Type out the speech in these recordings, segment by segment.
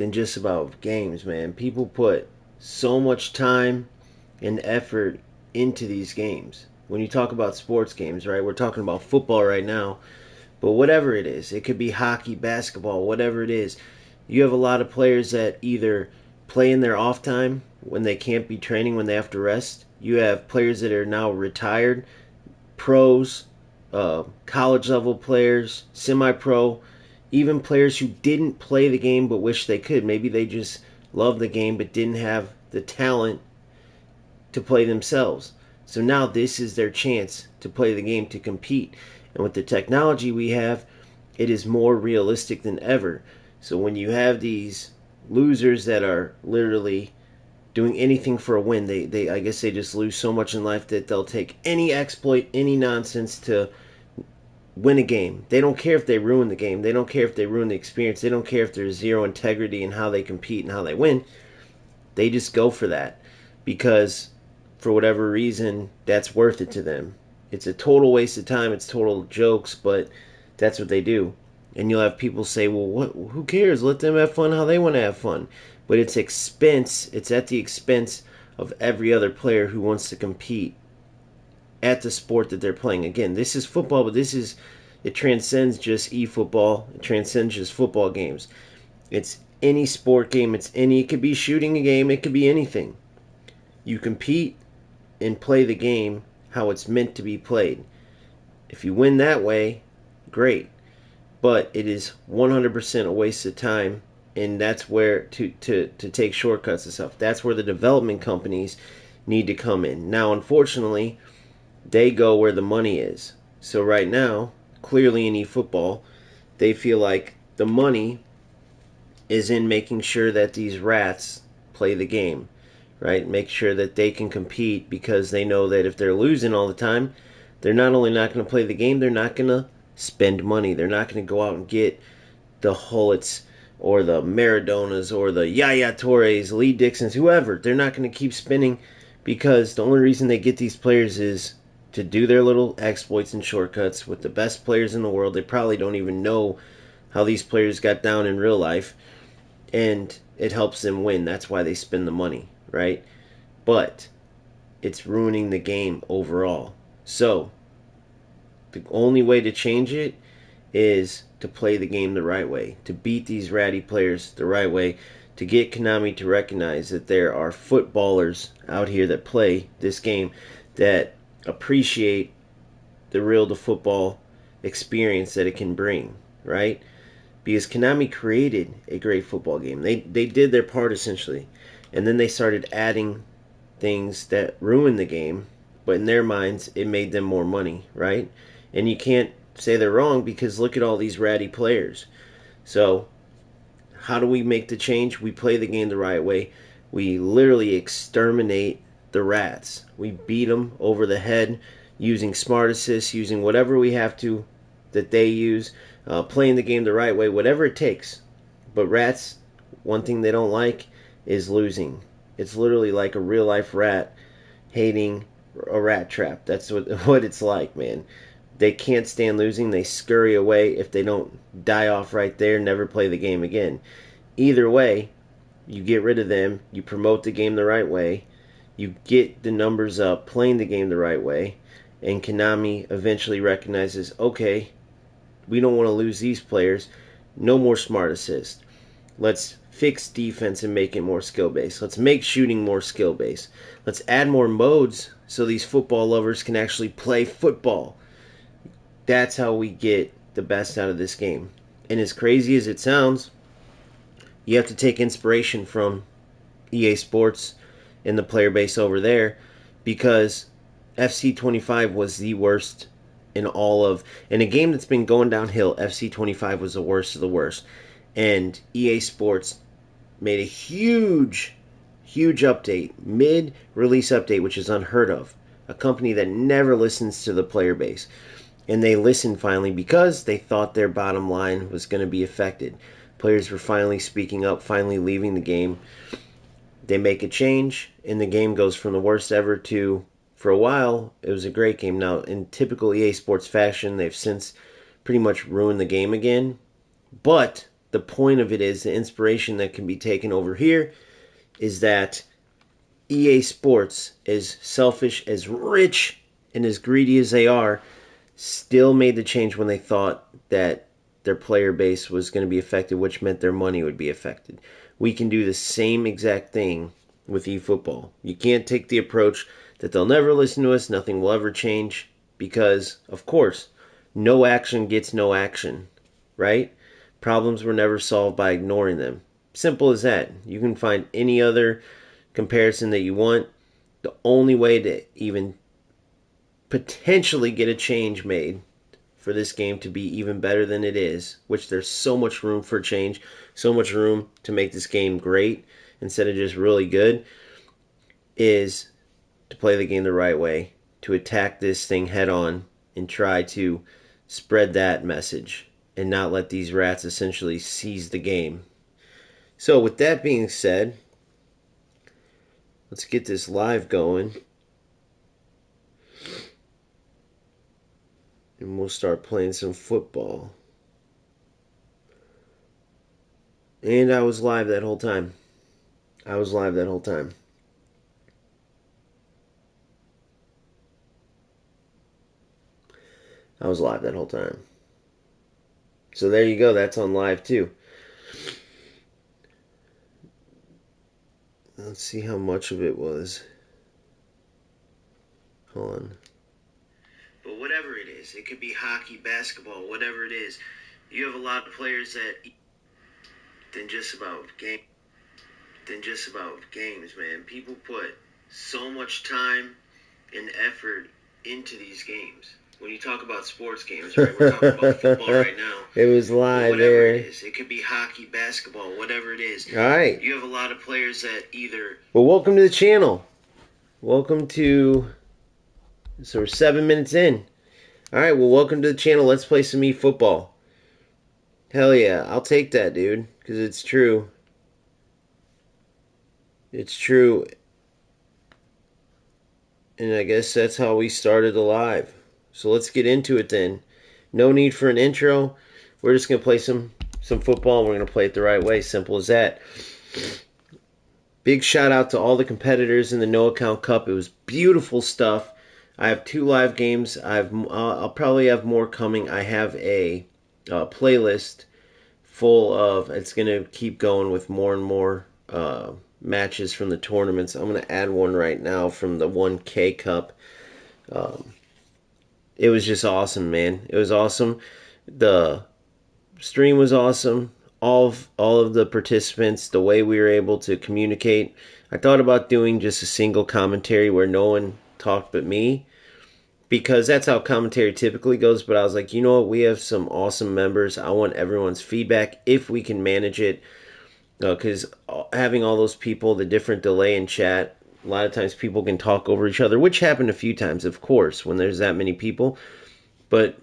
than just about games, man. People put so much time and effort into these games. When you talk about sports games, right? We're talking about football right now, but whatever it is, it could be hockey, basketball, whatever it is. You have a lot of players that either play in their off time when they can't be training, when they have to rest. You have players that are now retired, pros, college level players, semi pro, even players who didn't play the game but wish they could. Maybe they just love the game but didn't have the talent to play themselves. So now this is their chance to play the game, to compete. And with the technology we have, it is more realistic than ever. So when you have these losers that are literally doing anything for a win, they I guess they just lose so much in life that they'll take any exploit, any nonsense to win a game. They don't care if they ruin the game. They don't care if they ruin the experience. They don't care if there's zero integrity in how they compete and how they win. They just go for that because for whatever reason that's worth it to them. It's a total waste of time. It's total jokes, but that's what they do. And you'll have people say, "Well, what? Who cares? Let them have fun how they want to have fun." But it's expense. It's at the expense of every other player who wants to compete at the sport that they're playing. Again, this is football, but it transcends just eFootball. It transcends just football games. It's any sport game. It could be shooting a game. It could be anything. You compete and play the game how it's meant to be played. If you win that way, great. But it is 100% a waste of time, and that's where to take shortcuts and stuff. That's where the development companies need to come in. Now, unfortunately, they go where the money is. So right now, clearly in eFootball, they feel like the money is in making sure that these rats play the game, right? Make sure that they can compete because they know that if they're losing all the time, they're not only not going to play the game, they're not going to spend money. They're not going to go out and get the Hullets or the Maradonas or the Yaya Torres, Lee Dixons, whoever. They're not going to keep spending because the only reason they get these players is to do their little exploits and shortcuts with the best players in the world. They probably don't even know how these players got down in real life, and it helps them win. That's why they spend the money, right? But it's ruining the game overall. So the only way to change it is to play the game the right way, to beat these ratty players the right way, to get Konami to recognize that there are footballers out here that play this game that appreciate the real to football experience that it can bring, right? Because Konami created a great football game. They did their part essentially, and then they started adding things that ruined the game, but in their minds it made them more money, right? And you can't say they're wrong because look at all these ratty players. So how do we make the change? We play the game the right way. We literally exterminate the rats. We beat them over the head using smart assists, using whatever we have to that they use, playing the game the right way, whatever it takes. But rats, one thing they don't like is losing. It's literally like a real life rat hating a rat trap. That's what it's like, man. They can't stand losing. They scurry away if they don't die off right there, never play the game again. Either way, you get rid of them, you promote the game the right way, you get the numbers up playing the game the right way, and Konami eventually recognizes, okay, we don't want to lose these players. No more smart assist. Let's fix defense and make it more skill-based. Let's make shooting more skill-based. Let's add more modes so these football lovers can actually play football. That's how we get the best out of this game. And as crazy as it sounds, you have to take inspiration from EA Sports and the player base over there because FC25 was the worst in all of... In a game that's been going downhill, FC25 was the worst of the worst. And EA Sports made a huge update, mid-release update, which is unheard of. A company that never listens to the player base. And they listened finally because they thought their bottom line was going to be affected. Players were finally speaking up, finally leaving the game. They make a change, and the game goes from the worst ever to, for a while, it was a great game. Now, in typical EA Sports fashion, they've since pretty much ruined the game again. But the point of it is, the inspiration that can be taken over here is that EA Sports, as selfish, as rich, and as greedy as they are, still made the change when they thought that their player base was going to be affected, which meant their money would be affected. We can do the same exact thing with eFootball. You can't take the approach that they'll never listen to us, nothing will ever change, because, of course, no action gets no action, right? Problems were never solved by ignoring them. Simple as that. You can find any other comparison that you want. The only way to even potentially get a change made for this game to be even better than it is, which there's so much room for change, so much room to make this game great instead of just really good, is to play the game the right way, to attack this thing head on and try to spread that message and not let these rats essentially seize the game. So with that being said, let's get this live going. And we'll start playing some football. And I was live that whole time. I was live that whole time. I was live that whole time. So there you go. That's on live too. Let's see how much of it was. Hold on. But whatever it is, it could be hockey, basketball, whatever it is. You have a lot of players that than just about games, man. People put so much time and effort into these games. When you talk about sports games, right? We're talking about football right now. It was live whatever there. It is. It could be hockey, basketball, whatever it is. All right. You have a lot of players that either... Well, welcome to the channel. Welcome to... So we're 7 minutes in. All right, well, welcome to the channel. Let's play some eFootball. Hell yeah, I'll take that, dude, because it's true. It's true. And I guess that's how we started the live. So let's get into it then. No need for an intro. We're just going to play some football, and we're going to play it the right way. Simple as that. Big shout out to all the competitors in the No Account Cup. It was beautiful stuff. I have 2 live games. I'll probably have more coming. I have a playlist full of... It's going to keep going with more and more matches from the tournaments. I'm going to add one right now from the 1K Cup. It was just awesome, man. It was awesome. The stream was awesome. All of the participants, the way we were able to communicate. I thought about doing just a single commentary where no one talked but me, because that's how commentary typically goes. But I was like, you know what? We have some awesome members. I want everyone's feedback if we can manage it. Because having all those people, the different delay in chat, a lot of times people can talk over each other, which happened a few times, of course, when there's that many people. But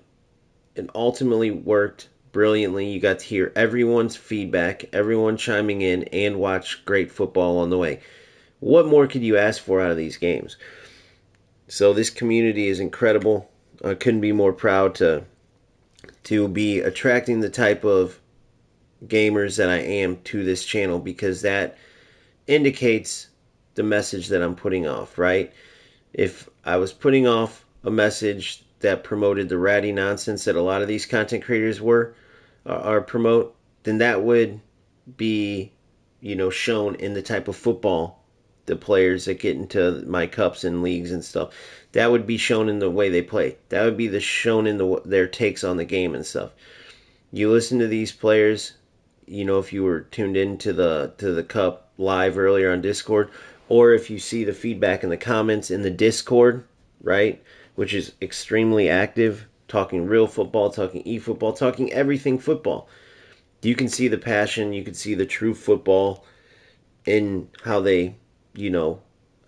it ultimately worked brilliantly. You got to hear everyone's feedback, everyone chiming in, and watch great football on the way. What more could you ask for out of these games? So this community is incredible. I couldn't be more proud to be attracting the type of gamers that I am to this channel, because that indicates the message that I'm putting off, right? If I was putting off a message that promoted the ratty nonsense that a lot of these content creators are promote, then that would be, shown in the type of football, the players that get into my cups and leagues and stuff. That would be shown in the way they play. That would be shown in their takes on the game and stuff. You listen to these players, if you were tuned into the cup live earlier on Discord, or if you see the feedback in the comments in the Discord, right, which is extremely active, talking real football, talking eFootball, talking everything football. You can see the passion, you can see the true football in how they,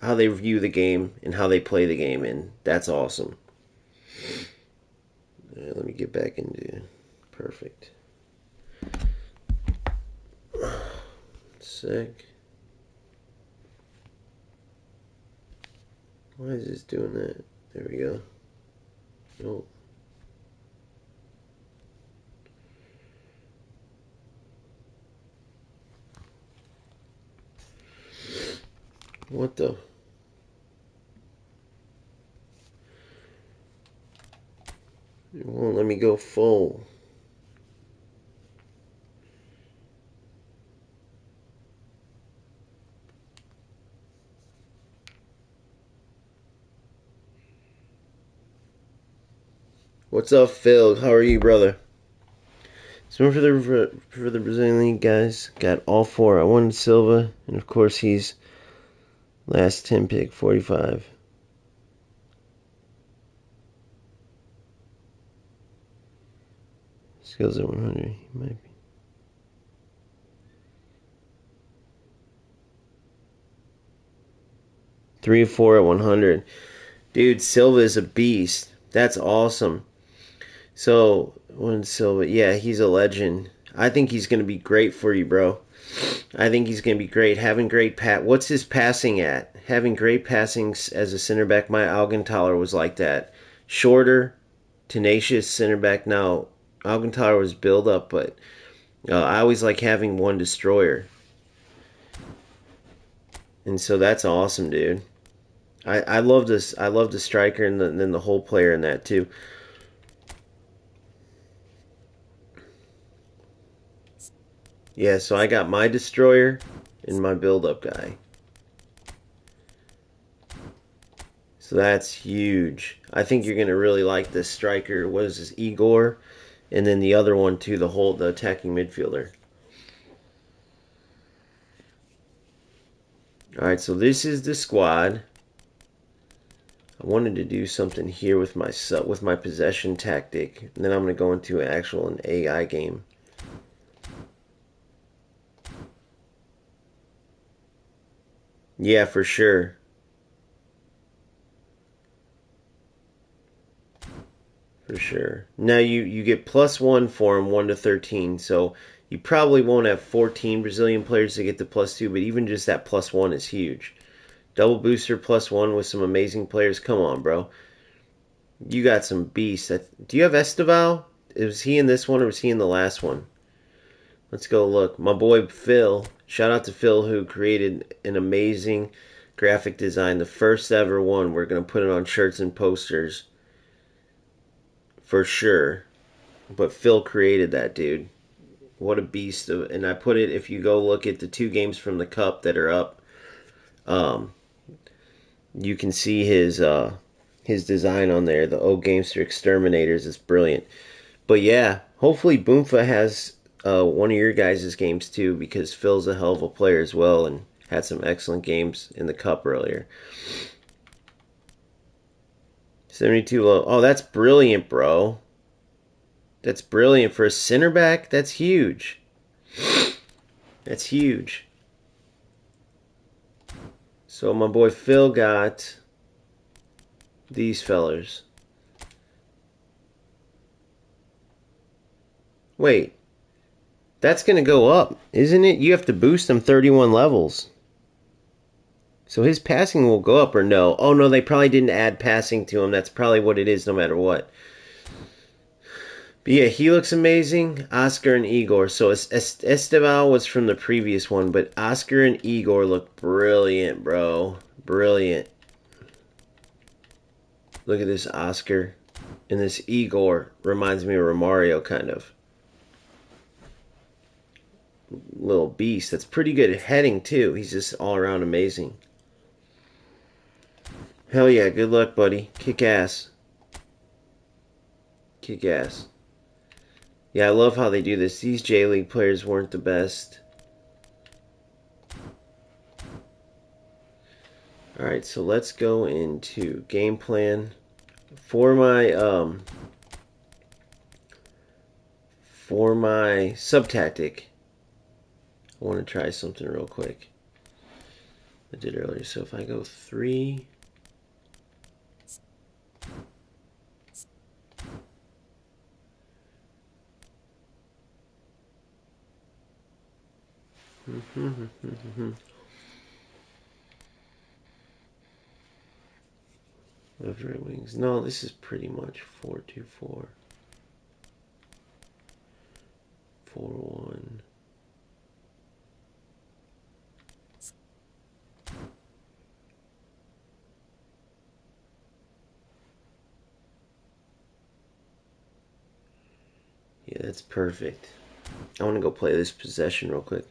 how they view the game and how they play the game, and that's awesome. Let me get back into perfect. Sick. Why is this doing that? There we go. Oh. What the? It won't let me go full. What's up, Phil? How are you, brother? So for the Brazilian League guys, got all four. I wanted Silva, and of course he's last 10 pick, 45. Skills at 100. He might be. Three or four at 100. Dude, Silva is a beast. That's awesome. So, when Silva, yeah, he's a legend. I think he's going to be great for you, bro. I think he's going to be great. Having great what's his passing at? Having great passing as a center back. My Augenthaler was like that. Shorter, tenacious center back. Now, Augenthaler was build up, but I always like having one destroyer. And so that's awesome, dude. I love this. I love the striker and then the whole player in that too. Yeah, so I got my destroyer and my build-up guy. So that's huge. I think you're gonna really like this striker. What is this, Igor? And then the other one too, the attacking midfielder. Alright, so this is the squad. I wanted to do something here with my possession tactic, and then I'm gonna go into an AI game. Yeah, for sure. For sure. Now you get +1 for him, 1 to 13. So you probably won't have 14 Brazilian players to get the +2, but even just that +1 is huge. Double booster +1 with some amazing players. Come on, bro. You got some beasts. Do you have Esteval? Was he in this one or was he in the last one? Let's go look. My boy Phil. Shout out to Phil who created an amazing graphic design. The first ever one. We're going to put it on shirts and posters. For sure. But Phil created that, dude. What a beast. And I put it, if you go look at the 2 games from the Cup that are up, um, you can see his design on there. The O Gamester Exterminators. It's brilliant. But yeah, hopefully Boomfa has one of your guys' games too, because Phil's a hell of a player as well and had some excellent games in the Cup earlier. 72 low. Oh, that's brilliant, bro. That's brilliant for a center back. That's huge. That's huge. So my boy Phil got these fellers. Wait, that's going to go up, isn't it? You have to boost them 31 levels. So his passing will go up or no? Oh no, they probably didn't add passing to him. That's probably what it is no matter what. But yeah, he looks amazing. Oscar and Igor. So Esteval was from the previous one, but Oscar and Igor look brilliant, bro. Brilliant. Look at this Oscar. And this Igor reminds me of Romario, kind of. Little beast. That's pretty good at heading, too. He's just all around amazing. Hell yeah, good luck, buddy. Kick ass. Kick ass. Yeah, I love how they do this. These J-League players weren't the best. Alright, so let's go into game plan. For my sub tactic, I want to try something real quick. I did earlier. So if I go 3, left right wings. No, this is pretty much 4-2-4, 4-1. Yeah, that's perfect. I want to go play this possession real quick.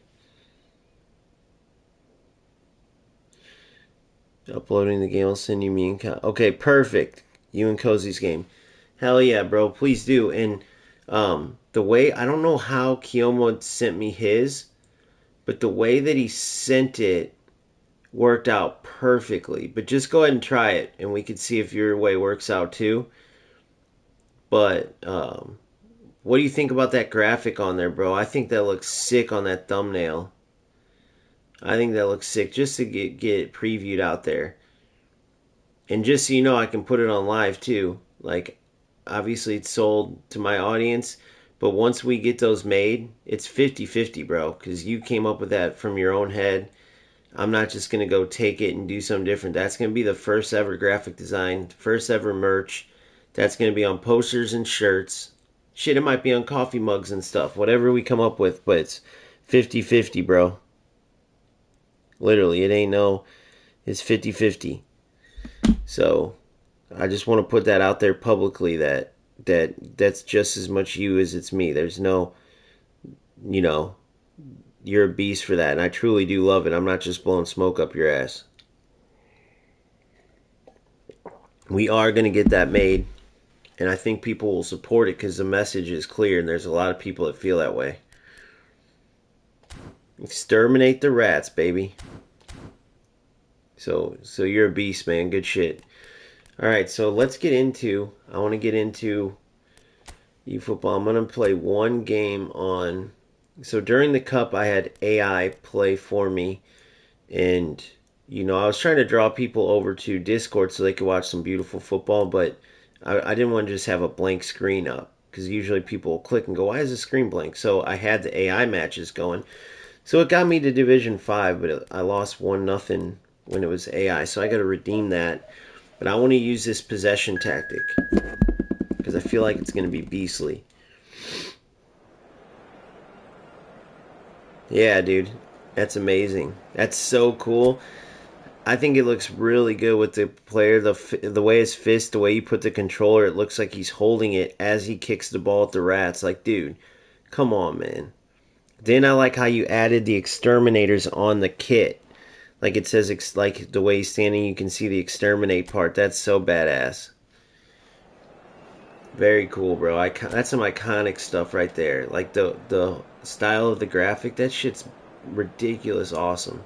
Uploading the game, I'll send you me and okay, perfect. You and Cozy's game. Hell yeah, bro. Please do. And the way, I don't know how Kiyomo sent me his, but the way that he sent it worked out perfectly. But just go ahead and try it, and we can see if your way works out too. But what do you think about that graphic on there, bro? I think that looks sick on that thumbnail. I think that looks sick just to get it previewed out there. And just so you know, I can put it on live too. Like, obviously it's sold to my audience, but once we get those made, it's 50-50, bro, because you came up with that from your own head. I'm not just going to go take it and do something different. That's going to be the first ever graphic design, first ever merch. That's going to be on posters and shirts. Shit, it might be on coffee mugs and stuff. Whatever we come up with, but it's 50-50, bro. Literally, it ain't no, it's 50-50. So, I just want to put that out there publicly that's just as much you as it's me. There's no, you know, you're a beast for that, and I truly do love it. I'm not just blowing smoke up your ass. We are going to get that made, and I think people will support it because the message is clear, and there's a lot of people that feel that way. Exterminate the rats, baby. So you're a beast, man. Good shit. All right, so let's get into. I want to get into eFootball. I'm gonna play one game on. So during the cup, I had AI play for me, and I was trying to draw people over to Discord so they could watch some beautiful football, but I didn't want to just have a blank screen up because usually people will click and go, "Why is the screen blank?" So I had the AI matches going. So it got me to Division 5, but I lost 1-0 when it was AI. So I got to redeem that. But I want to use this possession tactic because I feel like it's going to be beastly. Yeah, dude. That's amazing. That's so cool. I think it looks really good with the player. The way his fist, the way you put the controller, it looks like he's holding it as he kicks the ball at the rats. Like, dude, come on, man. Then I like how you added the exterminators on the kit. Like it says, like the way he's standing, you can see the exterminate part. That's so badass. Very cool, bro. That's some iconic stuff right there. Like the style of the graphic, that shit's ridiculous awesome.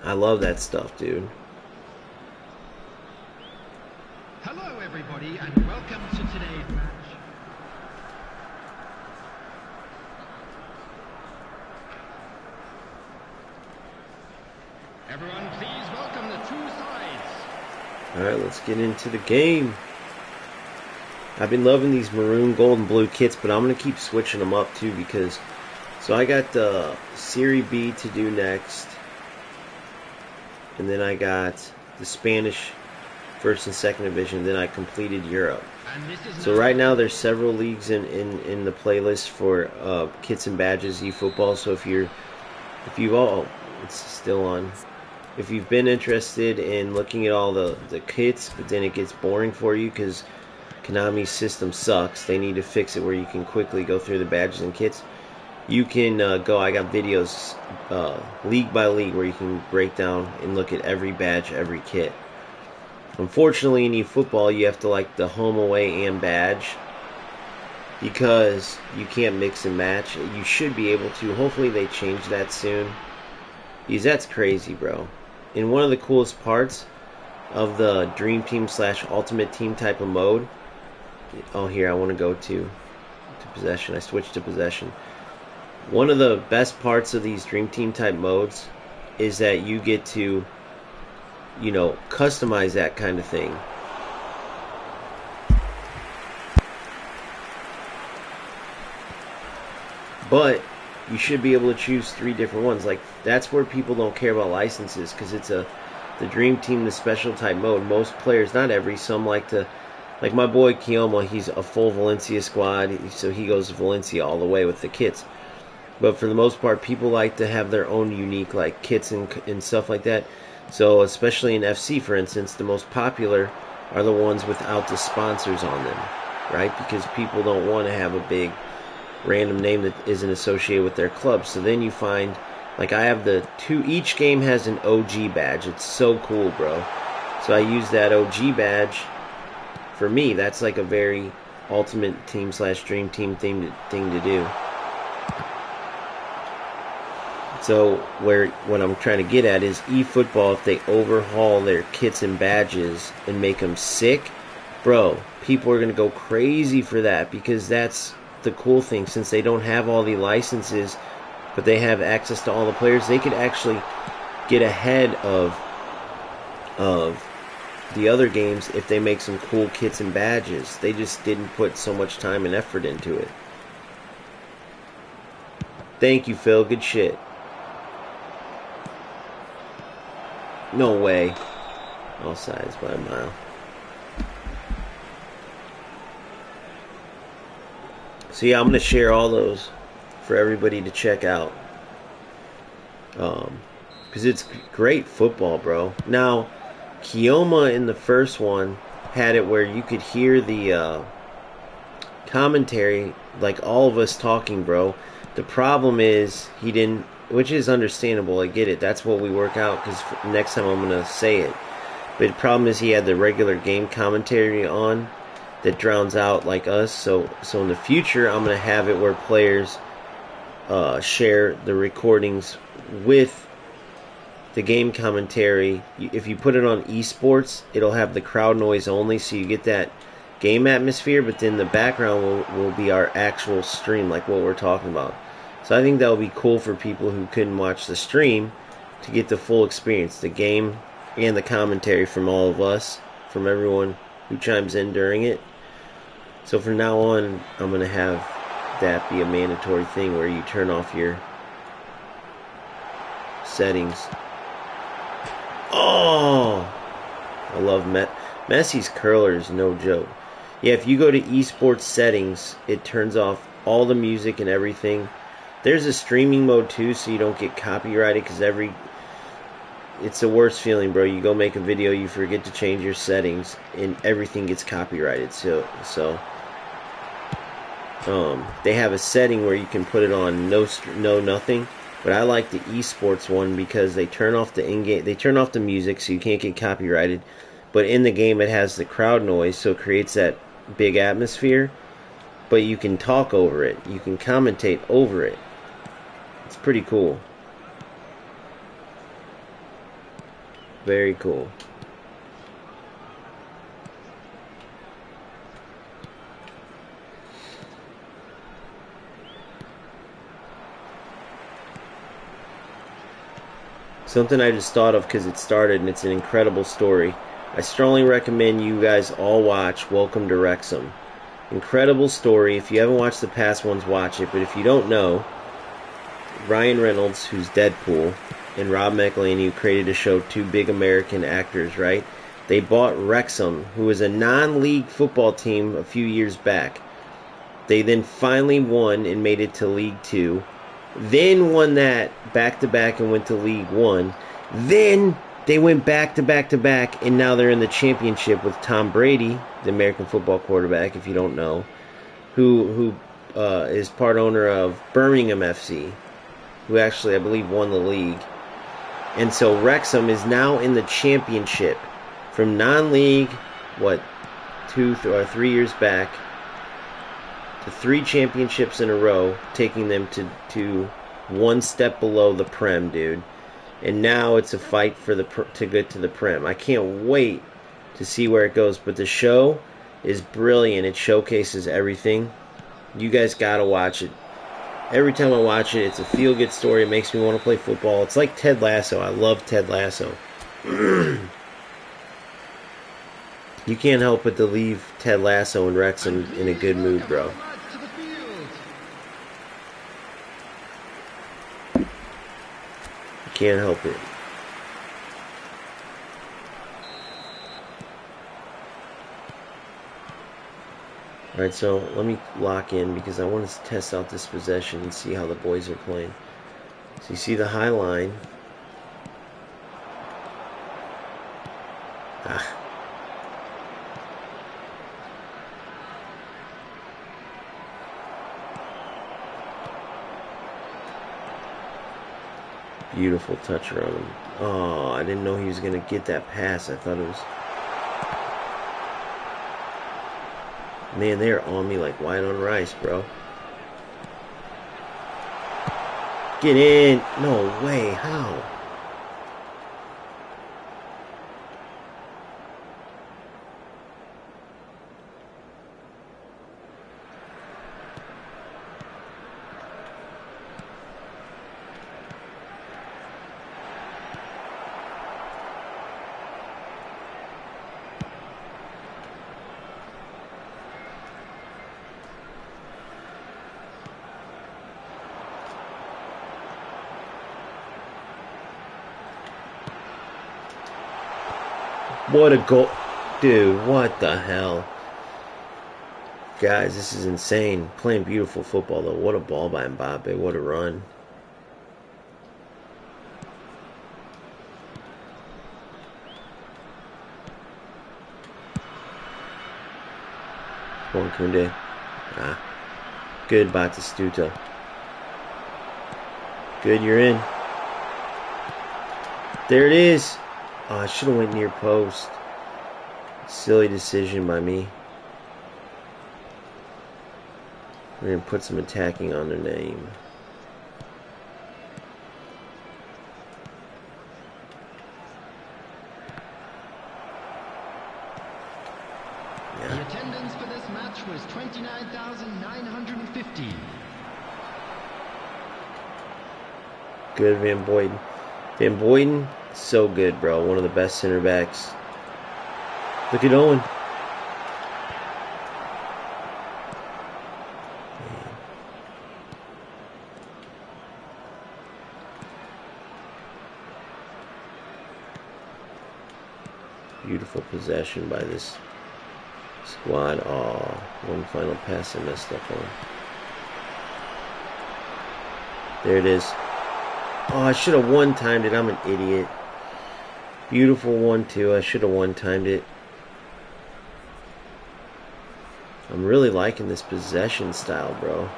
I love that stuff, dude. Hello, everybody, and welcome to today's match. Everyone, please welcome the two sides. Alright, let's get into the game. I've been loving these maroon, gold, and blue kits, but I'm going to keep switching them up too because... So I got the Serie B to do next. And then I got the Spanish first and second division. Then I completed Europe. So right now there's several leagues in the playlist for kits and badges eFootball. So if you've all... It's still on. If you've been interested in looking at all the kits, but then it gets boring for you because Konami's system sucks, they need to fix it where you can quickly go through the badges and kits. You can go, I got videos league by league where you can break down and look at every badge, every kit. Unfortunately in eFootball you have to like the home, away, and badge because you can't mix and match. You should be able to. Hopefully they change that soon. Because that's crazy, bro. And one of the coolest parts of the Dream Team / Ultimate Team type of mode. Oh, here, I want to go to possession. I switched to possession. One of the best parts of these Dream Team type modes is that you get to, customize that kind of thing. But you should be able to choose 3 different ones. Like, that's where people don't care about licenses, because it's the Dream Team, the special type mode. Most players, not every, some like to, like my boy Kiyomo, he's a full Valencia squad, so he goes to Valencia all the way with the kits. But for the most part, people like to have their own unique kits and stuff like that. So especially in FC, for instance, the most popular are the ones without the sponsors on them, right? Because people don't want to have a big random name that isn't associated with their club. So then you find, like, I have the two, each game has an OG badge. It's so cool, bro. So I use that OG badge. For me, that's like a very ultimate team / dream team thing to do. So what I'm trying to get at is eFootball, if they overhaul their kits and badges and make them sick, bro, people are going to go crazy for that, because that's the cool thing. Since they don't have all the licenses, but they have access to all the players, they could actually get ahead of the other games if they make some cool kits and badges. They just didn't put so much time and effort into it. Thank you, Phil. Good shit. No way. All sides by a mile. So yeah, I'm going to share all those for everybody to check out. Because it's great football, bro. Now, Kioma in the first one had it where you could hear the commentary, like all of us talking, bro. The problem is he didn't, which is understandable. I get it. That's what we work out, because next time I'm going to say it. But the problem is he had the regular game commentary on that drowns out like us. So in the future, I'm going to have it where players share the recordings with the game commentary. If you put it on esports, it'll have the crowd noise only, so you get that game atmosphere, but then the background will be our actual stream, like what we're talking about. So I think that will be cool for people who couldn't watch the stream to get the full experience, the game and the commentary from all of us, from everyone who chimes in during it. So from now on, I'm going to have that be a mandatory thing where you turn off your settings. Oh, I love Messi's curler is no joke. Yeah, if you go to esports settings, it turns off all the music and everything. There's a streaming mode too, so you don't get copyrighted, because it's the worst feeling, bro. You go make a video, you forget to change your settings, and everything gets copyrighted. So they have a setting where you can put it on no nothing. But I like the esports one because they turn off the music, so you can't get copyrighted. But in the game, it has the crowd noise, so it creates that big atmosphere. But you can talk over it. You can commentate over it. It's pretty cool. Very cool. Something I just thought of because it started, and it's an incredible story. I strongly recommend you guys all watch Welcome to Wrexham. Incredible story. If you haven't watched the past ones, watch it. But if you don't know, Ryan Reynolds, who's Deadpool, and Rob McElhenney, who created a show, two big American actors, right? They bought Wrexham, who was a non-league football team a few years back. They then finally won and made it to League Two. Then won that back-to-back and went to League One. Then they went back-to-back, and now they're in the championship with Tom Brady, the American football quarterback, if you don't know, who is part owner of Birmingham FC, who actually, I believe, won the league. And so Wrexham is now in the championship from non-league, 2 or 3 years back, to 3 championships in a row, taking them to one step below the Prem, dude. And now it's a fight to get to the Prem. I can't wait to see where it goes. But the show is brilliant. It showcases everything. You guys gotta watch it. Every time I watch it, it's a feel-good story. It makes me want to play football. It's like Ted Lasso. I love Ted Lasso. You can't help but to leave Ted Lasso and Wrexham in a good mood, bro. Can't help it. Alright, so let me lock in because I want to test out this possession and see how the boys are playing. So you see the high line. Beautiful touch around him. Oh, I didn't know he was going to get that pass. I thought it was... Man, they're on me like white on rice, bro. Get in. No way. How? What a goal. Dude, what the hell? Guys, this is insane. Playing beautiful football, though. What a ball by Mbappe. What a run. Come on, Kunde. Ah. Good, Batistuta. Good, you're in. There it is. Oh, I should have went near post. Silly decision by me. We're going to put some attacking on their name. The attendance for this match was 29,950. Good, Van Boyden. Van Boyden, so good, bro. One of the best center backs. Look at Owen. Beautiful possession by this squad. Oh, one final pass I messed up on. There it is. Oh, I should have one-timed it. I'm an idiot. Beautiful 1-2. I should have one-timed it. I'm really liking this possession style, bro.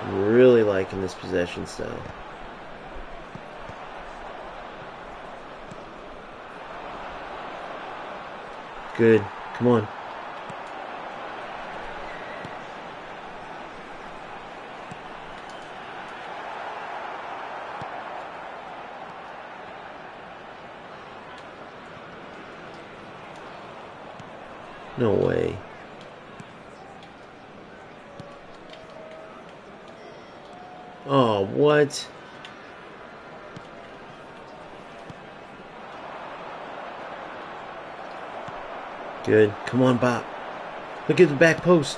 I'm really liking this possession style. Good. Come on. No way. Oh, what? Good. Come on, Bob. Look at the back post.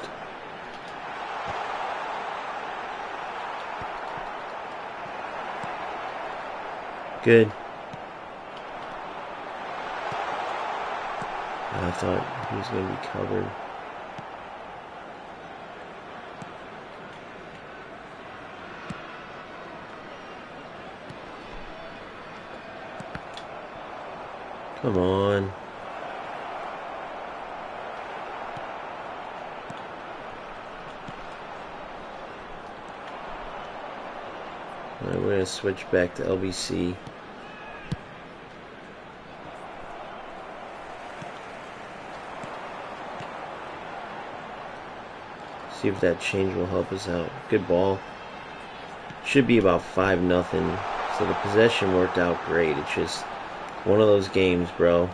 Good. I thought he was going to be covered. Come on. Alright, we're going to switch back to LBC. See if that change will help us out. Good ball. Should be about 5-0. So the possession worked out great. It's just one of those games, bro.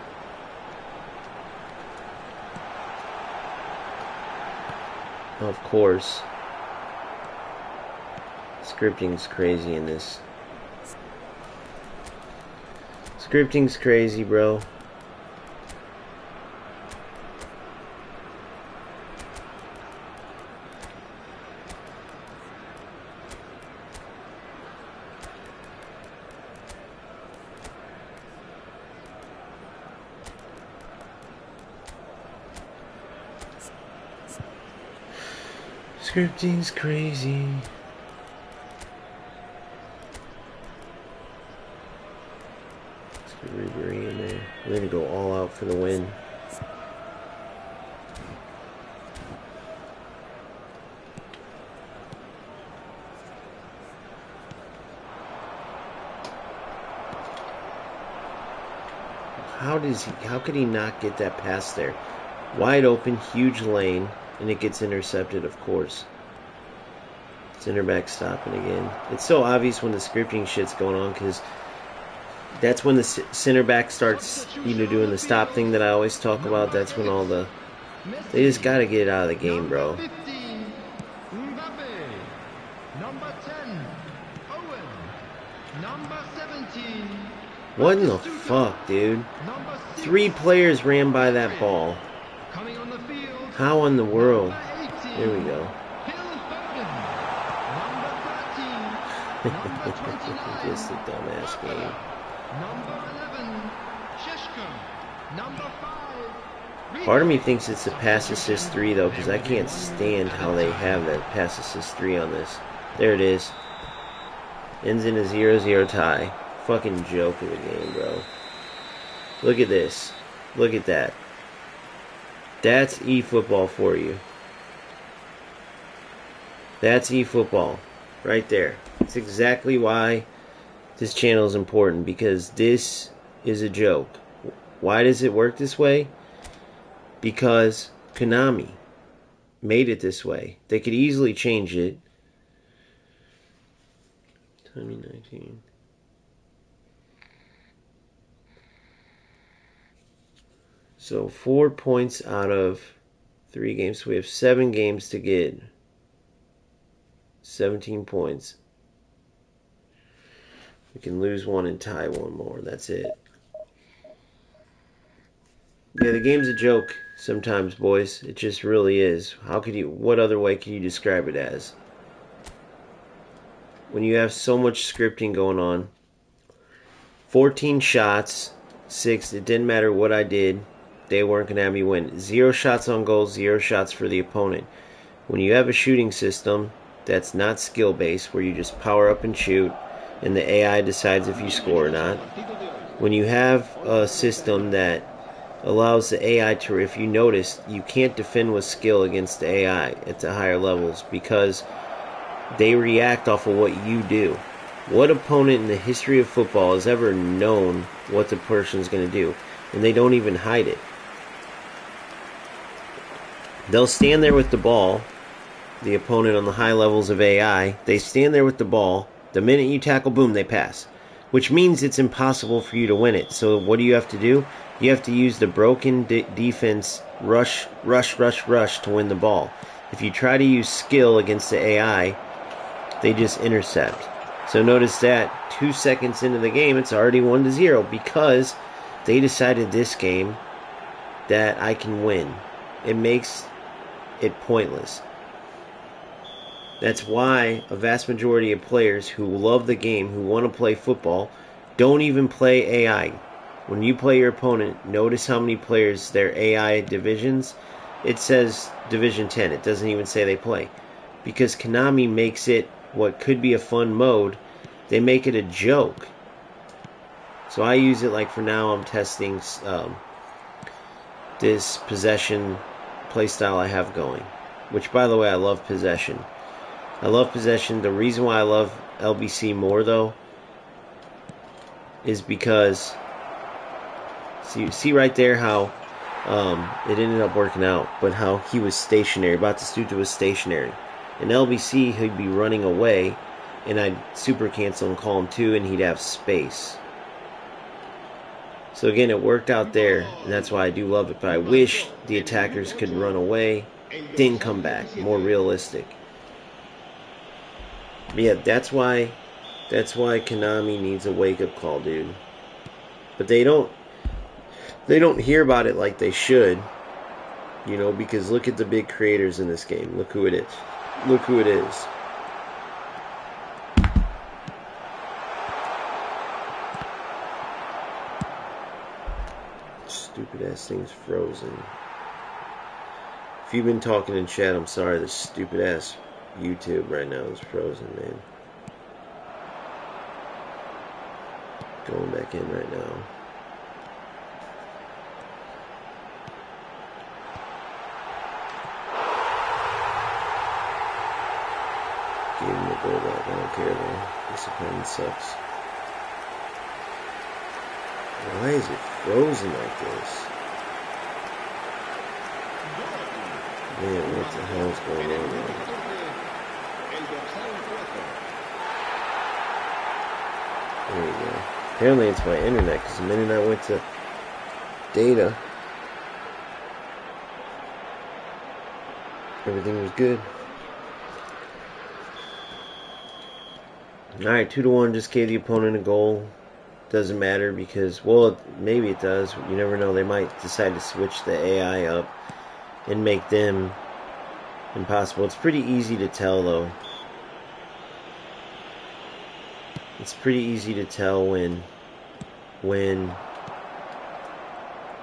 Of course. Scripting's crazy in this. Scripting's crazy, bro. Scripting's crazy. Let's get Ribery in there. We're gonna go all out for the win. how could he not get that pass there? Wide open, huge lane, and it gets intercepted, of course. Center back stopping again. It's so obvious when the scripting shit's going on because that's when the center back starts, doing the stop thing that I always talk about. That's when all the... They just got to get it out of the game, bro. What in the fuck, dude? 3 players ran by that ball. How in the world? There we go. Just a dumbass game. Part of me thinks it's a pass assist 3 though, because I can't stand how they have that pass assist 3 on this. There it is. Ends in a 0-0 tie. Fucking joke of a game, bro. Look at this. Look at that. That's eFootball for you. That's eFootball. Right there. It's exactly why this channel is important, because this is a joke. Why does it work this way? Because KONAMI made it this way. They could easily change it. 2019. So 4 points out of 3 games. So we have 7 games to get 17 points. We can lose 1 and tie 1 more. That's it. Yeah, the game's a joke sometimes, boys. It just really is. What other way can you describe it as? When you have so much scripting going on, 14 shots, 6, it didn't matter what I did, they weren't going to have me win. 0 shots on goal, 0 shots for the opponent. When you have a shooting system that's not skill-based, where you just power up and shoot, and the AI decides if you score or not. When you have a system that allows the AI to, if you notice, you can't defend with skill against the AI at the higher levels because they react off of what you do. What opponent in the history of football has ever known what the person's going to do? And they don't even hide it. They'll stand there with the ball, the opponent on the high levels of AI, they stand there with the ball, the minute you tackle, boom, they pass. Which means it's impossible for you to win it. So what do you have to do? You have to use the broken defense, rush to win the ball. If you try to use skill against the AI, they just intercept. So notice that 2 seconds into the game, it's already 1-0 because they decided this game that I can win. It makes it pointless. That's why a vast majority of players who love the game, who want to play football, don't even play AI. When you play your opponent, notice how many players, their AI divisions, it says Division 10. It doesn't even say they play. Because KONAMI makes it what could be a fun mode, they make it a joke. So I use it like for now I'm testing this possession playstyle I have going. Which, by the way, I love possession. I love possession. The reason why I love LBC more, though, is because see right there how it ended up working out, but how he was stationary. Batistuta was stationary. In LBC, he'd be running away, and I'd super cancel and call him 2, and he'd have space. So again, it worked out there, and that's why I do love it. But I wish the attackers could run away, then come back, more realistic. But yeah, that's why KONAMI needs a wake-up call, dude. But they don't hear about it like they should, because look at the big creators in this game. Look who it is. Look who it is. Stupid ass thing's frozen. If you've been talking in chat, I'm sorry. This stupid ass YouTube right now is frozen, man. Going back in right now. Gave him a goal back. I don't care though. This opponent sucks. Why is it frozen like this. Man, what the hell is going on there? There we go. Apparently it's my internet, because the minute I went to data, everything was good. Alright, 2-1, just gave the opponent a goal. Doesn't matter because, well, maybe it does. You never know. They might decide to switch the AI up and make them impossible. It's pretty easy to tell, though. It's pretty easy to tell when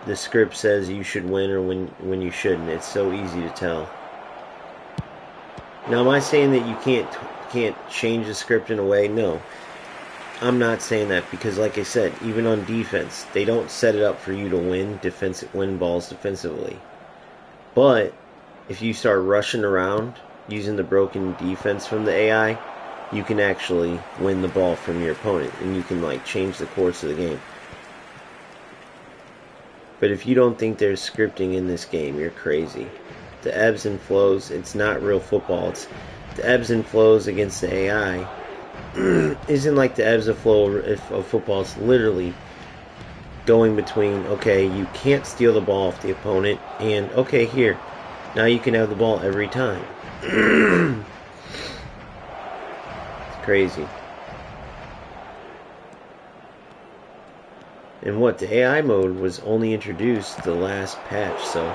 the script says you should win or when you shouldn't. It's so easy to tell. Now, am I saying that you can't change the script in a way? No. I'm not saying that because, like I said, even on defense, they don't set it up for you to win balls defensively. But if you start rushing around using the broken defense from the AI, you can actually win the ball from your opponent, and you can like change the course of the game. But if you don't think there's scripting in this game, you're crazy. The ebbs and flows, it's not real football. It's the ebbs and flows against the AI. Isn't like the ebbs of flow of football. It's literally going between, okay, you can't steal the ball off the opponent, and okay, here, now you can have the ball every time. It's crazy. And what, the AI mode was only introduced the last patch, so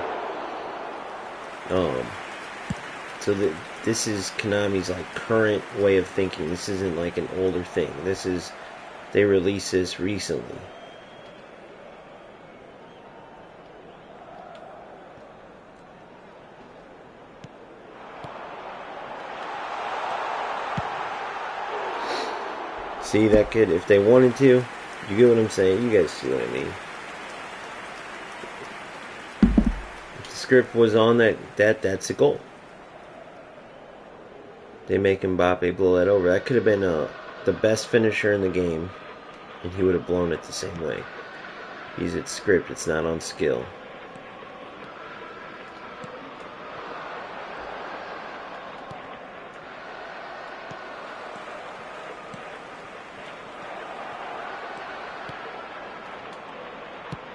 this is Konami's like current way of thinking. This isn't like an older thing. They released this recently. See, that could, if they wanted to, you get what I'm saying? You guys see what I mean. If the script was on that's a goal. They make Mbappe blow that over. That could have been the best finisher in the game, and he would have blown it the same way. He's at script, it's not on skill.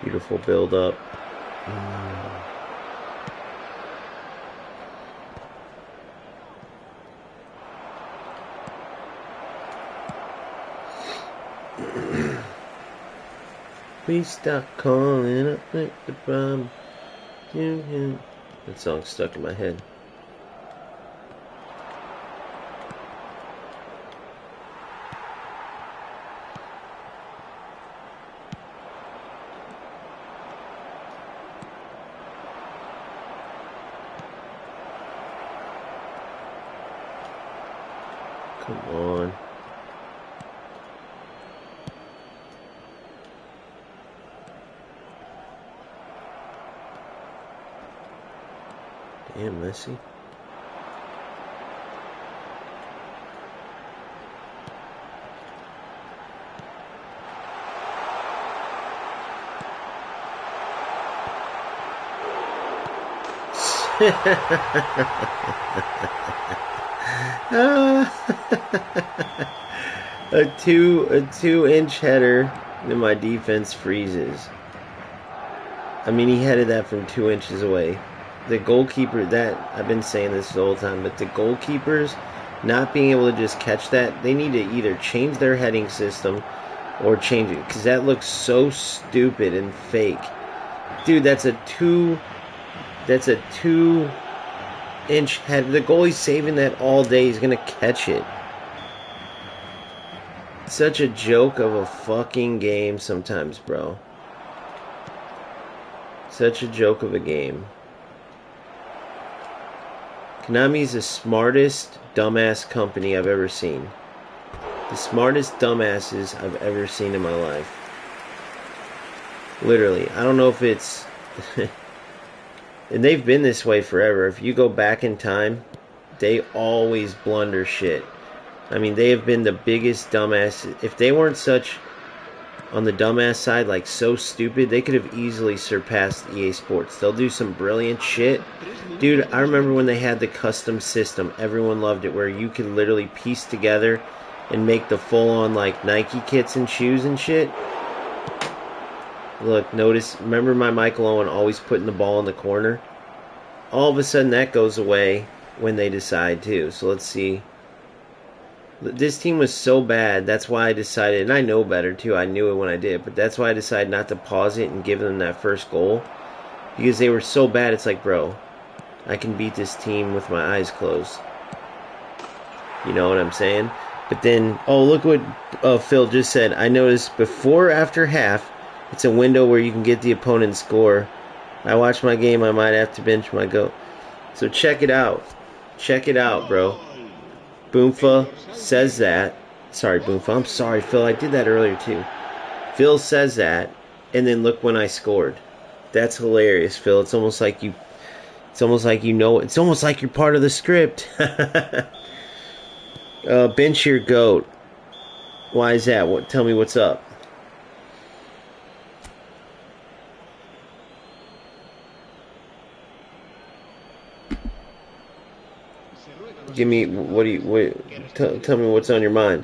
Beautiful build up. Please stop calling up the problem. That song's stuck in my head. Come on. Damn, Messi. A 2-inch header and my defense freezes. I mean, he headed that from 2 inches away. The goalkeeper, that I've been saying this the whole time, but the goalkeepers not being able to just catch that, they need to either change their heading system or change it, because that looks so stupid and fake. Dude, that's a 2-inch head. The goalie's saving that all day. He's gonna catch it. Such a joke of a fucking game sometimes, bro. Such a joke of a game. Konami's the smartest dumbass company I've ever seen. The smartest dumbasses I've ever seen in my life. Literally. I don't know if it's... and they've been this way forever. If you go back in time, they always blunder shit. I mean, they have been the biggest dumbasses. If they weren't such on the dumbass side, like so stupid. They could have easily surpassed EA Sports. They'll do some brilliant shit. Dude, I remember when they had the custom system. Everyone loved it, where you could literally piece together and make the full-on like Nike kits and shoes and shit. Look, notice, remember my Michael Owen always putting the ball in the corner? All of a sudden that goes away when they decide to. So let's see. This team was so bad, that's why I decided, and I know better too, I knew it when I did, but that's why I decided not to pause it and give them that first goal. Because they were so bad, it's like, bro, I can beat this team with my eyes closed. You know what I'm saying? But then, oh, look what Phil just said. I noticed before or after half, it's a window where you can get the opponent's score. I watch my game, I might have to bench my goal. So check it out. Check it out, bro. Boomfa says that. Sorry, Boomfa. I'm sorry, Phil. I did that earlier, too. Phil says that, and then look when I scored. That's hilarious, Phil. It's almost like you... It's almost like you know... It's almost like you're part of the script. Bench your GOAT. Why is that? Tell me what's up. Give me, tell me what's on your mind.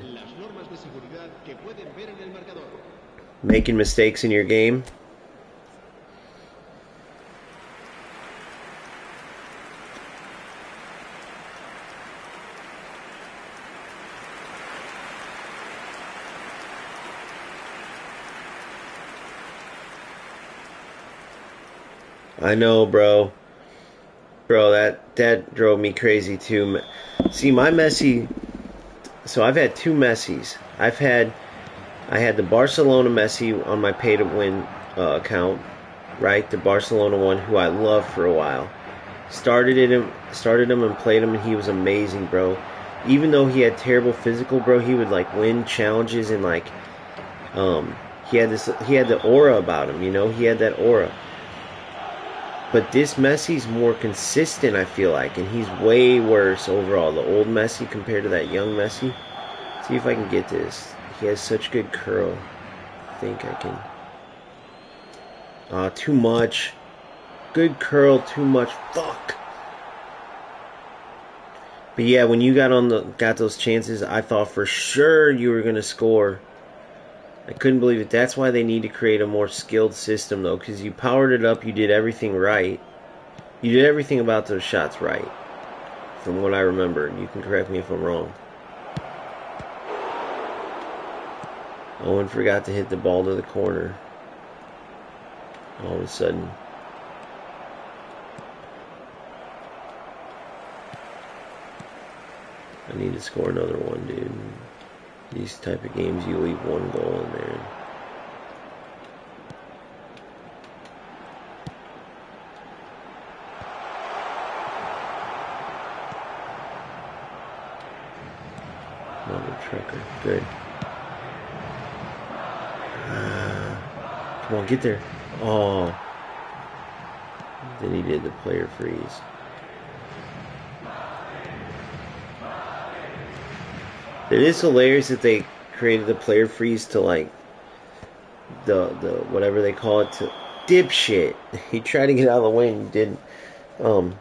Making mistakes in your game? I know, bro. Bro, that drove me crazy too. See, my Messi... So I've had two Messis. I had the Barcelona Messi on my pay-to-win account, right? The Barcelona one, who I loved for a while. Started him and played him, and he was amazing, bro. Even though he had terrible physical, bro, he would like win challenges and like, he had the aura about him, you know? He had that aura. But this Messi's more consistent, I feel like, and he's way worse overall. The old Messi compared to that young Messi. See if I can get this. He has such good curl. I think I can. Too much. Good curl, too much. Fuck. But yeah, when you got those chances, I thought for sure you were gonna score. I couldn't believe it. That's why they need to create a more skilled system, though, because you powered it up, you did everything right. You did everything about those shots right, from what I remember. You can correct me if I'm wrong. Owen forgot to hit the ball to the corner. All of a sudden. I need to score another one, dude. These type of games, you leave one goal in there. Another trucker. Good. Come on, get there. Oh. Then he did the player freeze. It is hilarious that they created the player freeze to like the whatever they call it, to dipshit. He tried to get out of the way and didn't to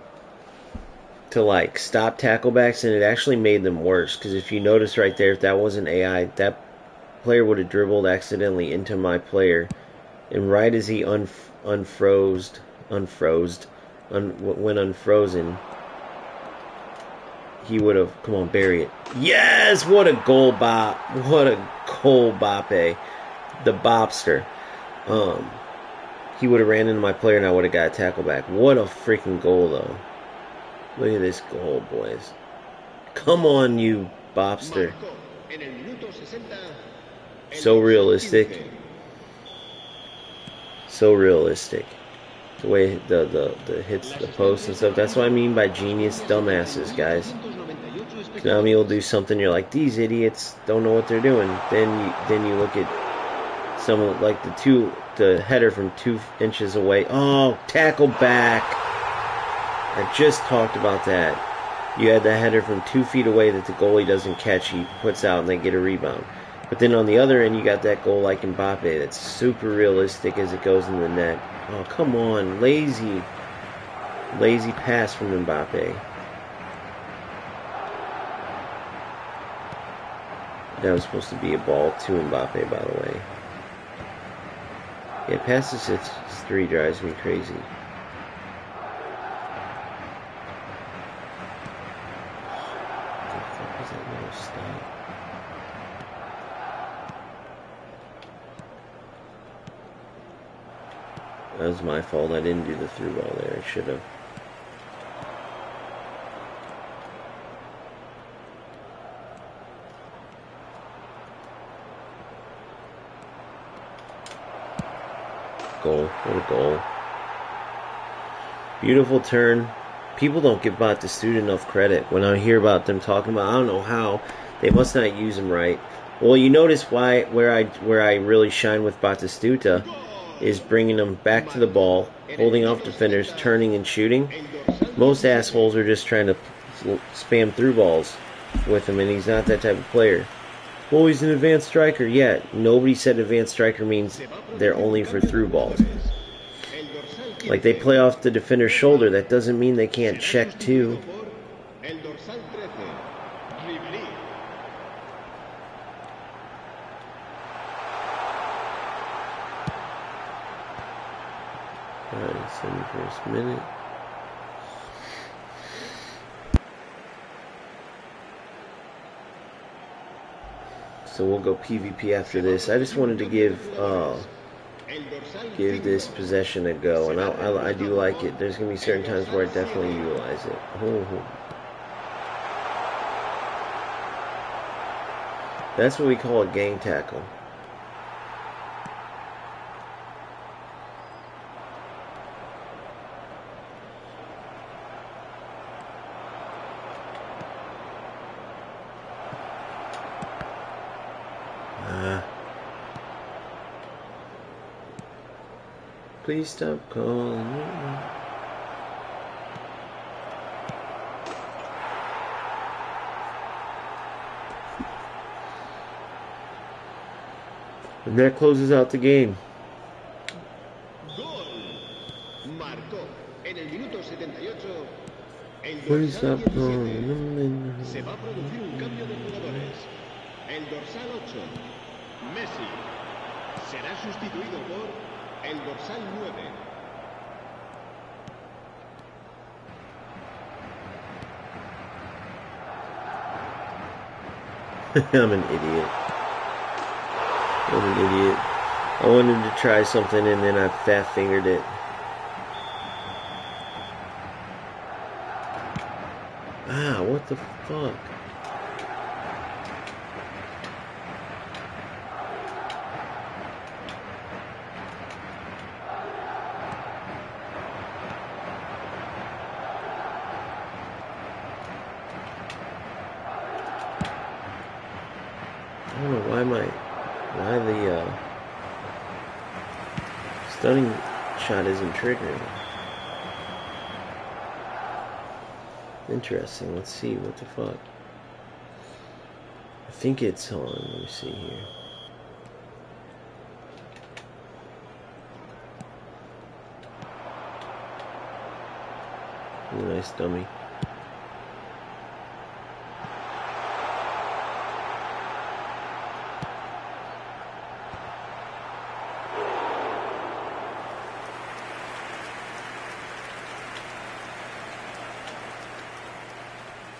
like stop tacklebacks, and it actually made them worse, because if you notice right there, if that wasn't AI, that player would have dribbled accidentally into my player, and right as he went unfrozen, he would have, come on, bury it. Yes! What a goal bop. What a goal boppe. The bopster. He would have ran into my player and I would have got a tackle back. What a freaking goal, though. Look at this goal, boys. Come on, you bopster. So realistic. So realistic. The way the hits the post and stuff. That's what I mean by genius dumbasses, guys. KONAMI will do something, you're like, these idiots don't know what they're doing. Then you look at someone like the header from 2 inches away. Oh, tackle back. I just talked about that. You had the header from 2 feet away that the goalie doesn't catch. He puts out and they get a rebound. But then on the other end, you got that goal like Mbappe that's super realistic as it goes in the net. Oh, come on. Lazy pass from Mbappe. That was supposed to be a ball to Mbappe, by the way. Yeah, pass assists 3 drives me crazy. What the fuck was that little stop? That was my fault. I didn't do the through ball there. I should have. Goal. What a goal. Beautiful turn. People don't give Batistuta enough credit. When I hear about them talking about, I don't know how, they must not use him right. Well, you notice where I really shine with Batistuta is bringing him back to the ball, holding off defenders, turning and shooting. Most assholes are just trying to spam through balls with him, and he's not that type of player. Well, he's an advanced striker. Yeah, nobody said advanced striker means they're only for through balls. Like, they play off the defender's shoulder. That doesn't mean they can't check too. Alright, 71st minute. So we'll go PvP after this. I just wanted to give this possession a go, and I do like it. There's gonna be certain times where I definitely utilize it. That's what we call a gang tackle. Please stop calling me. And that closes out the game. Please stop calling me. Se va a producir un cambio de jugadores. El dorsal 8, Messi, será sustituido por el dorsal 9. I'm an idiot. I wanted to try something and then I fat fingered it. Ah, what the fuck? I don't know why the stunning shot isn't triggering. Interesting. Let's see what the fuck. I think it's on. Let me see here. Nice dummy.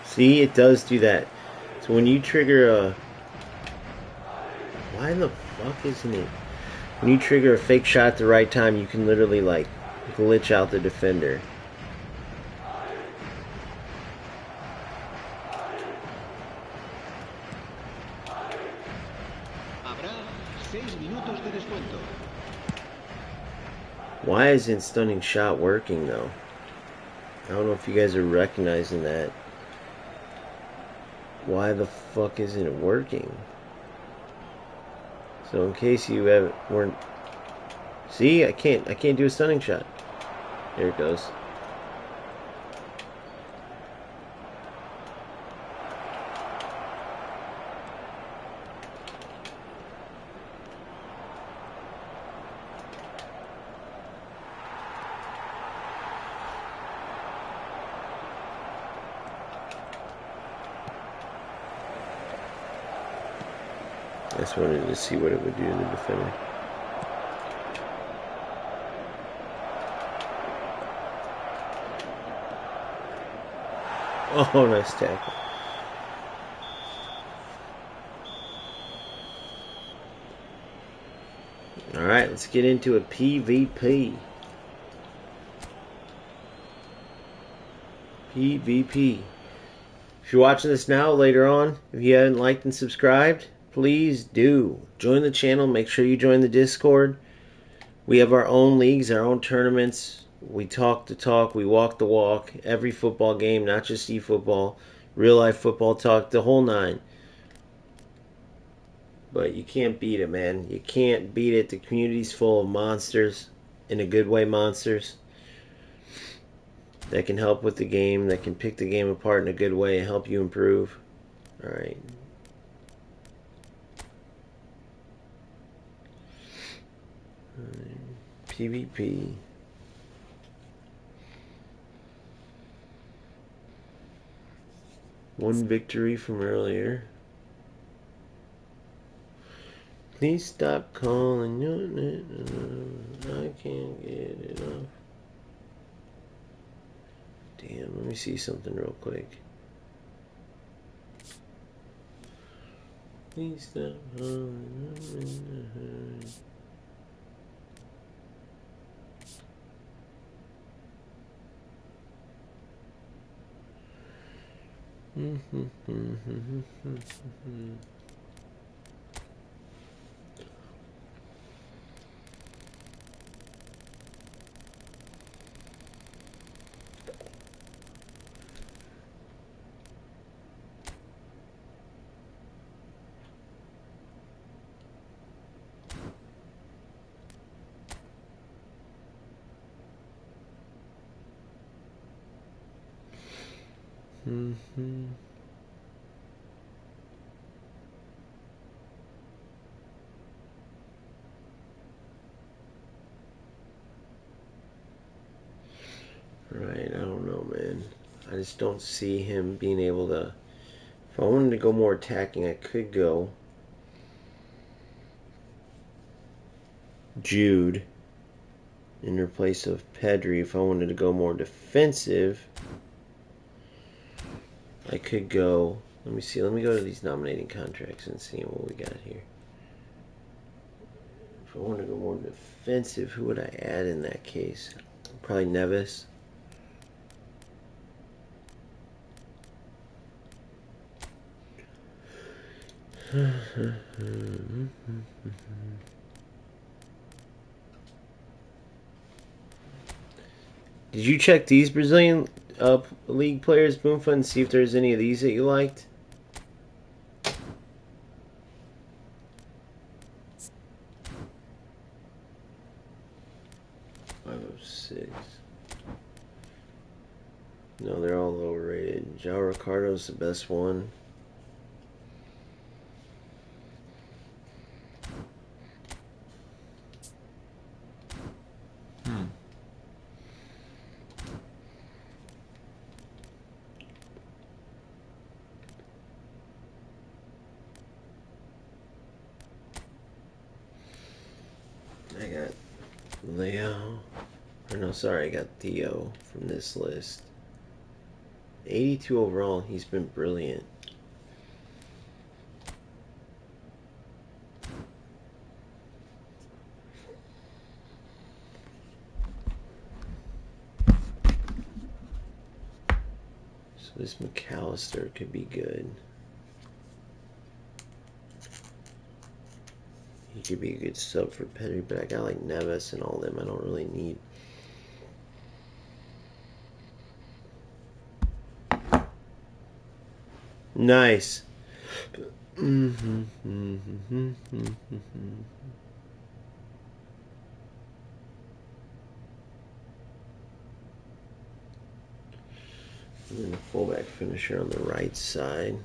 See, it does do that. So when you trigger a... Why the fuck isn't it? When you trigger a fake shot at the right time, you can literally, like, glitch out the defender. Why isn't stunning shot working, though? I don't know if you guys are recognizing that. Why the fuck isn't it working? So in case you weren't... See, I can't do a stunning shot. There it goes. just wanted to see what it would do to the defender. Oh, nice tackle. Alright, let's get into a PvP. PvP. If you're watching this now, later on, if you haven't liked and subscribed, please do. Join the channel. Make sure you join the Discord. We have our own leagues, our own tournaments. We talk the talk. We walk the walk. Every football game, not just eFootball. Real life football talk, the whole nine. But you can't beat it, man. You can't beat it. The community's full of monsters. In a good way, monsters. That can help with the game. That can pick the game apart in a good way and help you improve. Alright. PvP. One victory from earlier. Please stop calling. I can't get it off. Damn, let me see something real quick. Please stop calling. Right, I don't know, man. I just don't see him being able to. If I wanted to go more attacking, I could go Jude in place of Pedri. If I wanted to go more defensive, I could go. Let me see. Let me go to these nominating contracts and see what we got here. If I want to go more defensive, who would I add in that case? Probably Neves. Did you check these Brazilian league players, Boomfa, and see if there's any of these that you liked? 506. No, they're all overrated. João Ricardo's the best one. I got Leo. Or no, sorry, I got Theo from this list. 82 overall. He's been brilliant. So this McAllister could be good. He could be a good sub for Pedri, but I got like Neves and all them I don't really need. Nice. And then the fullback finisher on the right side.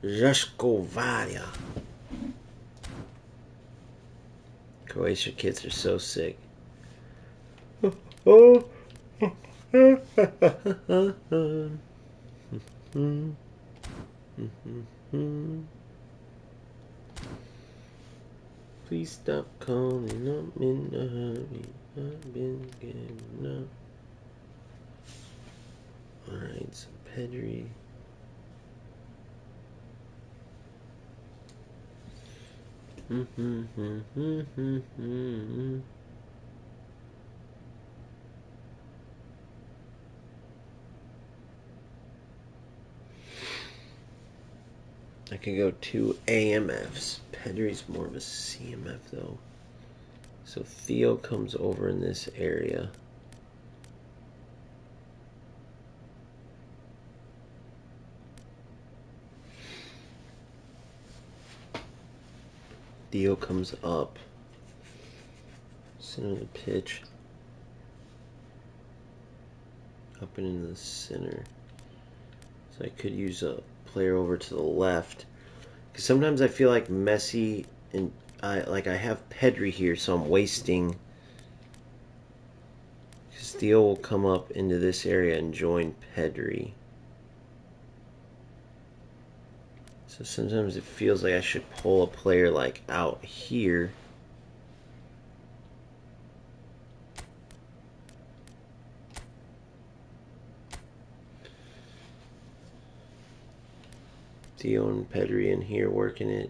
Zhashkovaria. Croatia kids are so sick. Oh. Please stop calling. I'm in a hurry. I've been getting up. Alright, so Pedri. I could go 2 AMFs. Pedri's more of a CMF though. So Theo comes over in this area. Theo comes up. Center of the pitch. Up and into the center. So I could use a player over to the left. Because sometimes I feel like Messi and I have Pedri here, so I'm wasting. Because Theo will come up into this area and join Pedri. So sometimes it feels like I should pull a player like out here. Theo and Pedri in here working it.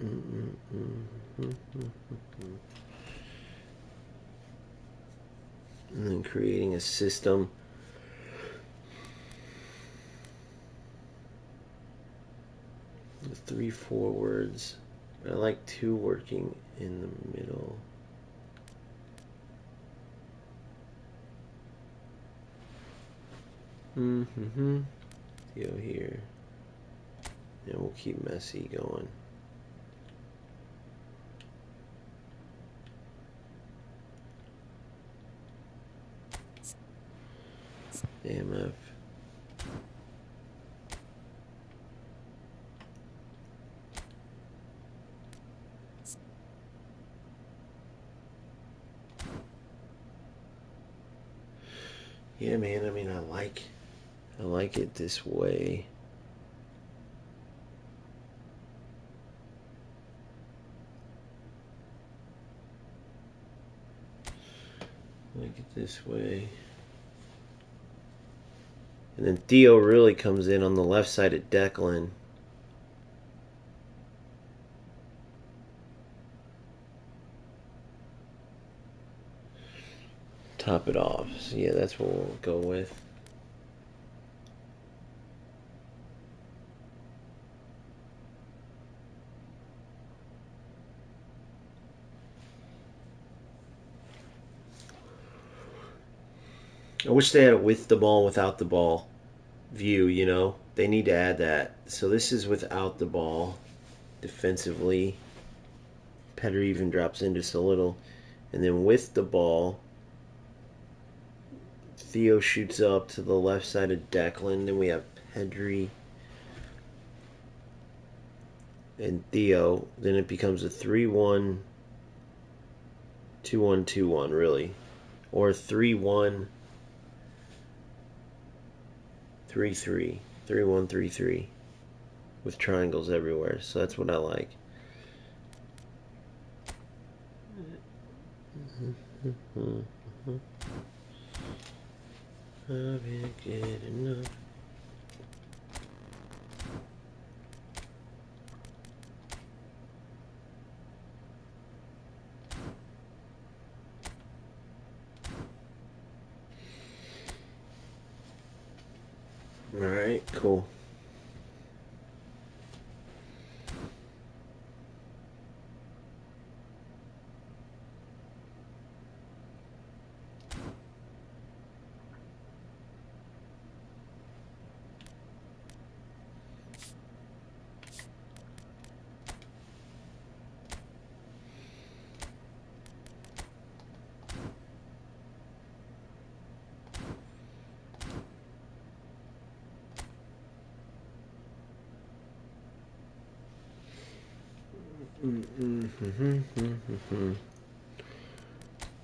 And then creating a system. With 3 forwards. I like 2 working in the middle. Theo here. And we'll keep Messi going. AMF. Yeah, man, I mean, I like it this way. I like it this way. And then Theo really comes in on the left side at Declan. Top it off. So yeah, that's what we'll go with. I wish they had a with the ball, without the ball view, you know? They need to add that. So this is without the ball defensively. Pedri even drops in just a little. And then with the ball, Theo shoots up to the left side of Declan. Then we have Pedri and Theo. Then it becomes a 3-1, 2-1, 2-1, really. Or 3-1, 3-3. 3-1, 3-3. With triangles everywhere. So that's what I like. I've been getting enough. Alright, cool.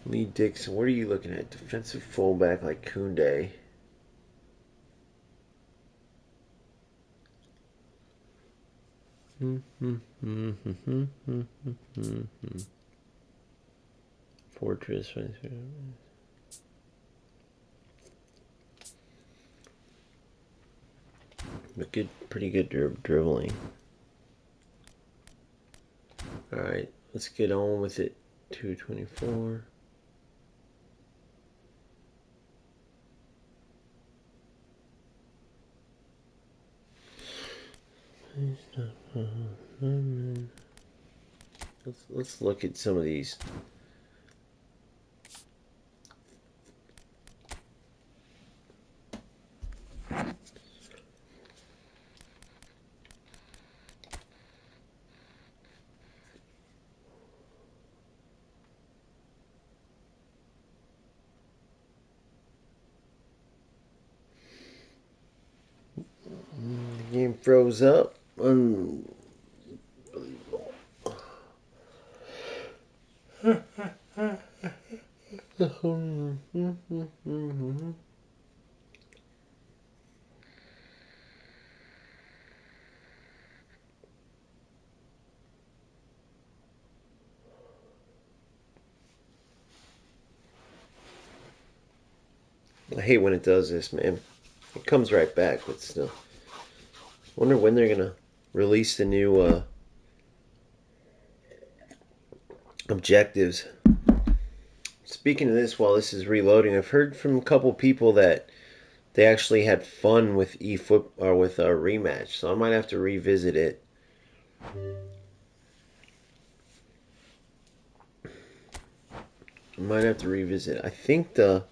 Lee Dixon. What are you looking at? Defensive fullback like Kunde. Fortress. But good, pretty good dribbling. All right, let's get on with it. 224. Let's look at some of these. The game froze up. Unbelievable. I hate when it does this, man. It comes right back, but still. Wonder when they're gonna release the new objectives. Speaking of this, while this is reloading, I've heard from a couple people that they actually had fun with eFoot or with a rematch, so I might have to revisit it. I think the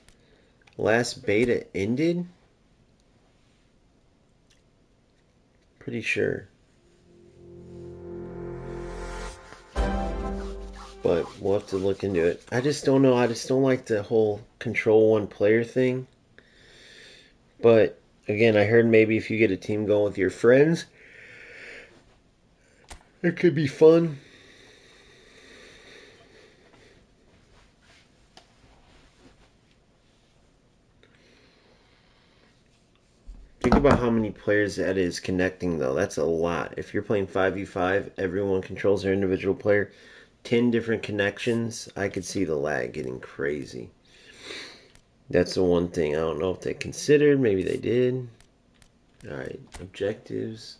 last beta ended. Pretty sure. But we'll have to look into it. I just don't know. I just don't like the whole control one player thing. But again, I heard maybe if you get a team going with your friends, it could be fun. Think about how many players that is connecting, though. That's a lot. If you're playing 5v5, everyone controls their individual player. 10 different connections, I could see the lag getting crazy. That's the one thing I don't know if they considered. Maybe they did. Alright, objectives.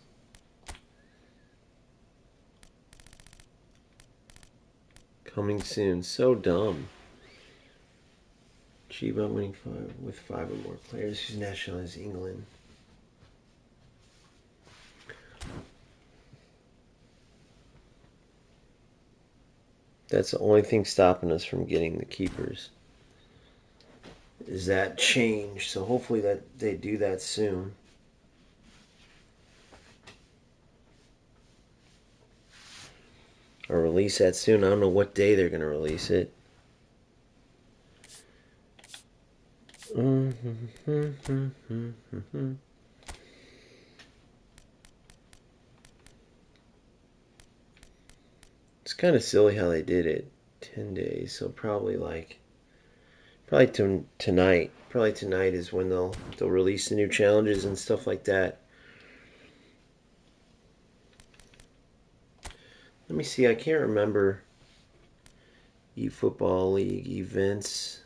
Coming soon. So dumb. Achieve by winning with 5 or more players whose nationality is England. That's the only thing stopping us from getting the keepers. Is that change? So hopefully that they do that soon. Or release that soon. I don't know what day they're gonna release it. It's kind of silly how they did it. 10 days, so probably tonight. Probably tonight is when they'll release the new challenges and stuff like that. Let me see. I can't remember eFootball League events.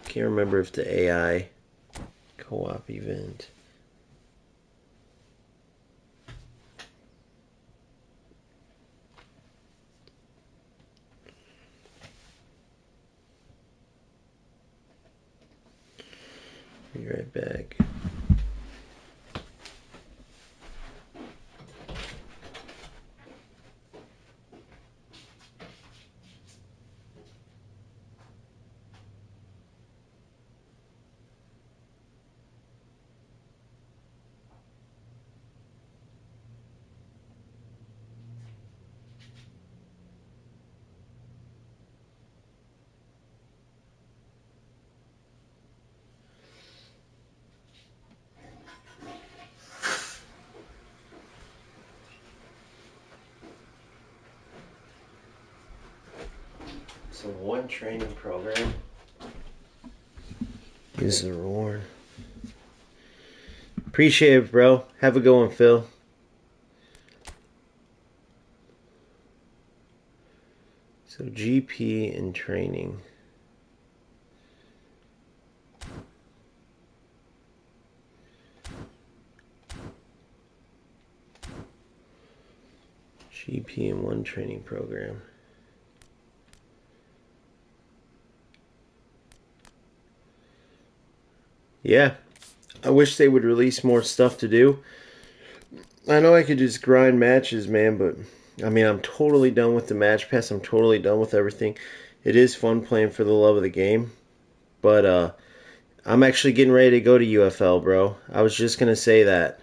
Can't remember if the AI co-op event. Be right back. So one training program is the reward. Appreciate it, bro. Have a good one, Phil. So GP and training. GP in one training program. Yeah, I wish they would release more stuff to do. I know I could just grind matches, man, but I mean, I'm totally done with the match pass. I'm totally done with everything. It is fun playing for the love of the game, but I'm actually getting ready to go to UFL, bro. I was just gonna say that.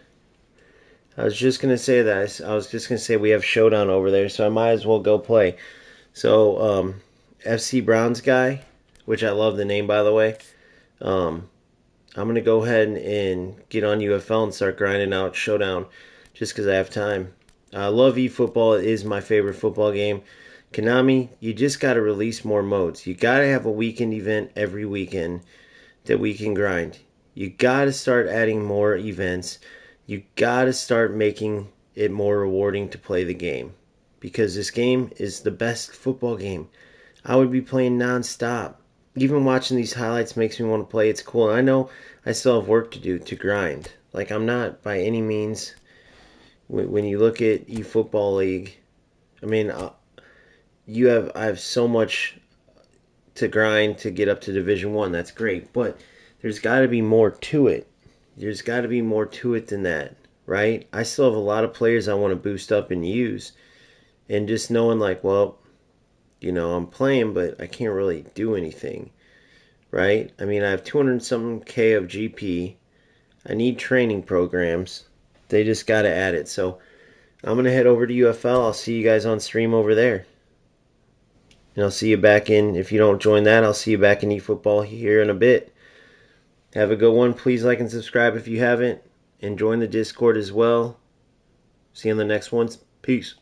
I was just gonna say that. I was just gonna say we have Showdown over there, so I might as well go play. So, FC Browns guy, which I love the name by the way. Um, I'm gonna go ahead and get on UFL and start grinding out Showdown, just because I have time. I love eFootball. It is my favorite football game. Konami, you just gotta release more modes. You gotta have a weekend event every weekend that we can grind. You gotta start adding more events. You gotta start making it more rewarding to play the game. Because this game is the best football game. I would be playing non-stop. Even watching these highlights makes me want to play. It's cool. And I know I still have work to do to grind. Like, I'm not by any means. When you look at eFootball League, I mean, I have so much to grind to get up to Division 1. That's great. But there's got to be more to it. There's got to be more to it than that, right? I still have a lot of players I want to boost up and use. And just knowing, like, well, I'm playing, but I can't really do anything, right? I mean, I have 200 something K of GP. I need training programs. They just got to add it. So I'm going to head over to UFL. I'll see you guys on stream over there. And I'll see you back in, if you don't join that, I'll see you back in eFootball here in a bit. Have a good one. Please like and subscribe if you haven't. And join the Discord as well. See you on the next ones. Peace.